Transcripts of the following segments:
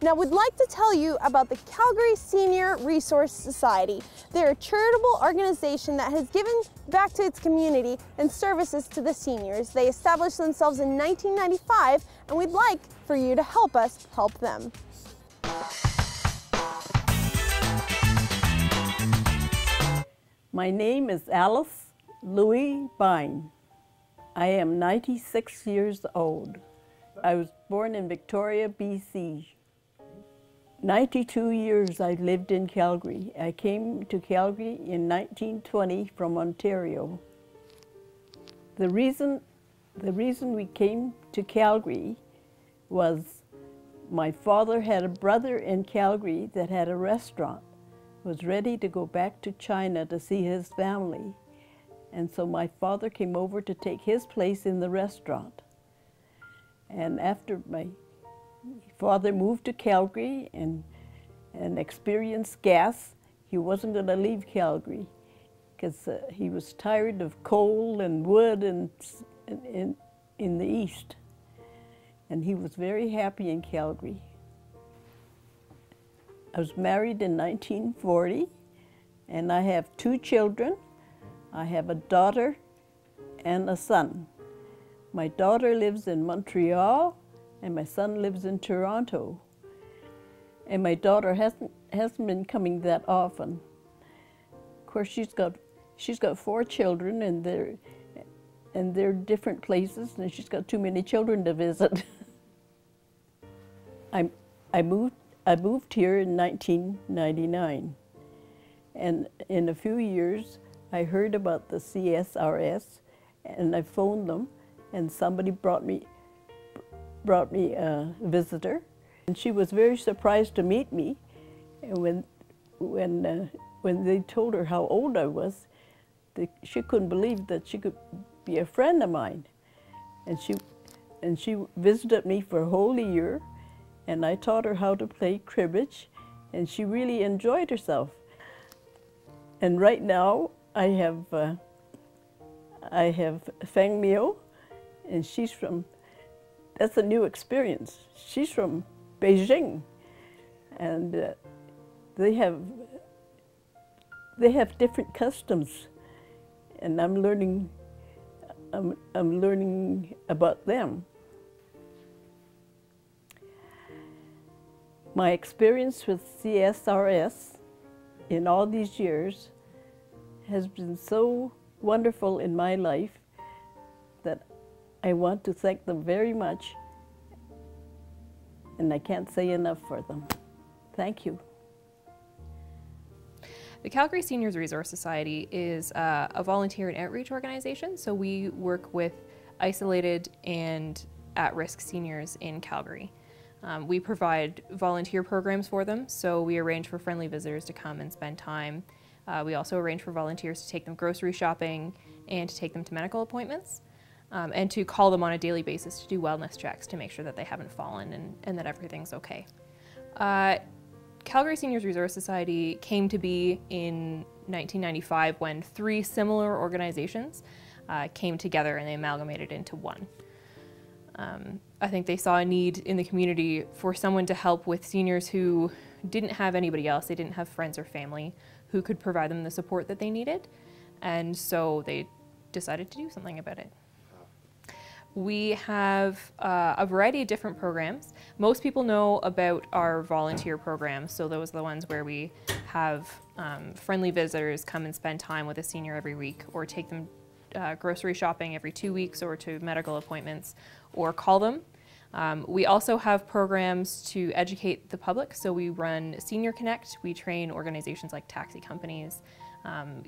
Now, we'd like to tell you about the Calgary Senior Resource Society. They're a charitable organization that has given back to its community and services to the seniors. They established themselves in 1995, and we'd like for you to help us help them. My name is Alice Louis Bine. I am 96 years old. I was born in Victoria, BC. 92 years I lived in Calgary. I came to Calgary in 1920 from Ontario. The reason we came to Calgary was my father had a brother in Calgary that had a restaurant, was ready to go back to China to see his family. And so my father came over to take his place in the restaurant. And after my father moved to Calgary and experienced gas, he wasn't going to leave Calgary because he was tired of coal and wood in the east. And he was very happy in Calgary. I was married in 1940, and I have 2 children. I have a daughter and a son. My daughter lives in Montreal, and my son lives in Toronto. And my daughter hasn't been coming that often. Of course, she's got 4 children, and they're different places, and she's got too many children to visit. I moved here in 1999, and in a few years, I heard about the CSRS, and I phoned them, and somebody brought me a visitor, and she was very surprised to meet me. And when they told her how old I was, she couldn't believe that she could be a friend of mine. And she visited me for a whole year, and I taught her how to play cribbage, and she really enjoyed herself. And right now I have Feng Miao, and that's a new experience. She's from Beijing, and they have different customs, and I'm learning about them. My experience with CSRS in all these years has been so wonderful in my life that I want to thank them very much, and I can't say enough for them. Thank you. The Calgary Seniors Resource Society is a volunteer and outreach organization, so we work with isolated and at-risk seniors in Calgary. We provide volunteer programs for them, so we arrange for friendly visitors to come and spend time. We also arrange for volunteers to take them grocery shopping and to take them to medical appointments, and to call them on a daily basis to do wellness checks to make sure that they haven't fallen and that everything's okay. Calgary Seniors Resource Society came to be in 1995 when 3 similar organizations came together and they amalgamated into one. I think they saw a need in the community for someone to help with seniors who didn't have anybody else, they didn't have friends or family who could provide them the support that they needed, and so they decided to do something about it. We have a variety of different programs. Most people know about our volunteer programs, so those are the ones where we have friendly visitors come and spend time with a senior every week, or take them grocery shopping every 2 weeks, or to medical appointments, or call them. We also have programs to educate the public, so we run Senior Connect. We train organizations like taxi companies,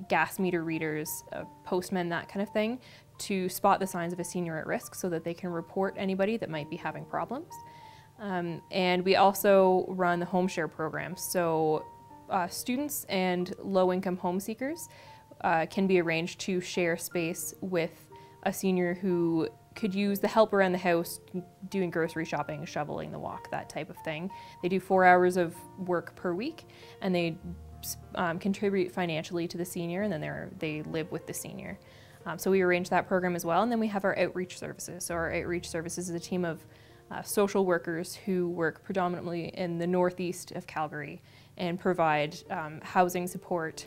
gas meter readers, postmen, that kind of thing, to spot the signs of a senior at risk so that they can report anybody that might be having problems. And we also run the home share program. So students and low-income home seekers can be arranged to share space with a senior who could use the help around the house, doing grocery shopping, shoveling the walk, that type of thing. They do 4 hours of work per week, and they contribute financially to the senior, and then they live with the senior. So we arrange that program as well, and then we have our outreach services. So our outreach services is a team of social workers who work predominantly in the northeast of Calgary and provide housing support,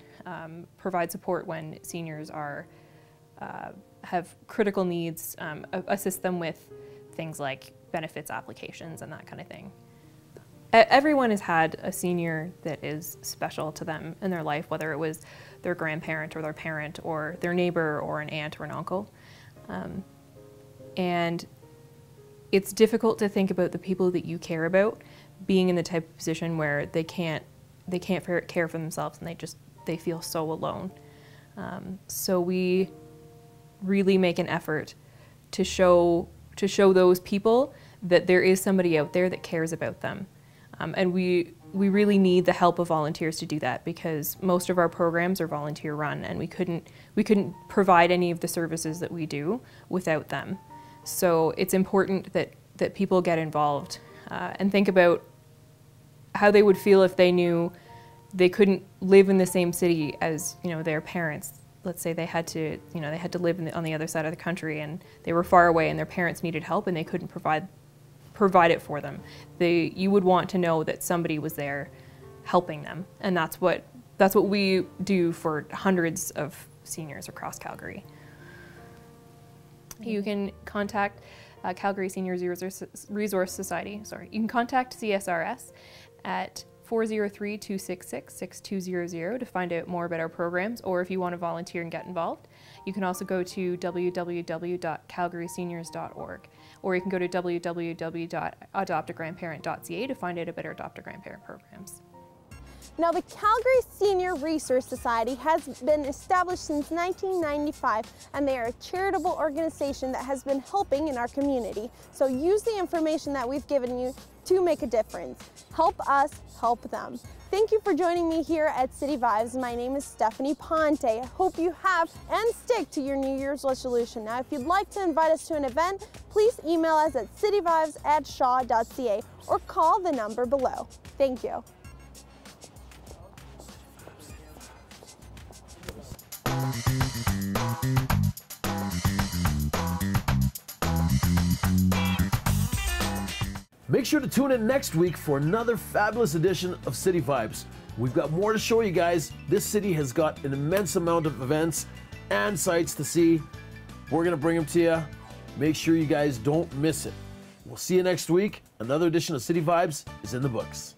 provide support when seniors have critical needs, assist them with things like benefits applications and that kind of thing. Everyone has had a senior that is special to them in their life, whether it was their grandparent or their parent or their neighbor or an aunt or an uncle. And it's difficult to think about the people that you care about being in the type of position where they can't care for themselves, and they feel so alone. So we really make an effort to show those people that there is somebody out there that cares about them. And we really need the help of volunteers to do that, because most of our programs are volunteer run, and we couldn't provide any of the services that we do without them. So it's important that people get involved and think about how they would feel if they knew they couldn't live in the same city as, you know, their parents. Let's say they had to live on the other side of the country, and they were far away, and their parents needed help, and they couldn't provide it for them. You would want to know that somebody was there helping them, and that's what we do for hundreds of seniors across Calgary. You can contact Calgary Seniors Resource Society. Sorry, you can contact CSRS at 403-266-6200 to find out more about our programs, or if you want to volunteer and get involved. You can also go to www.calgaryseniors.org, or you can go to www.adoptagrandparent.ca to find out about our Adopt a Grandparent programs. Now, the Calgary Senior Resource Society has been established since 1995, and they are a charitable organization that has been helping in our community. So use the information that we've given you to make a difference. Help us, help them. Thank you for joining me here at City Vibes. My name is Stephanie Ponte. I hope you have and stick to your New Year's resolution. Now, if you'd like to invite us to an event, please email us at cityvibes@shaw.ca or call the number below. Thank you. Make sure to tune in next week for another fabulous edition of City Vibes. We've got more to show you guys. This city has got an immense amount of events and sights to see. We're going to bring them to you. Make sure you guys don't miss it. We'll see you next week. Another edition of City Vibes is in the books.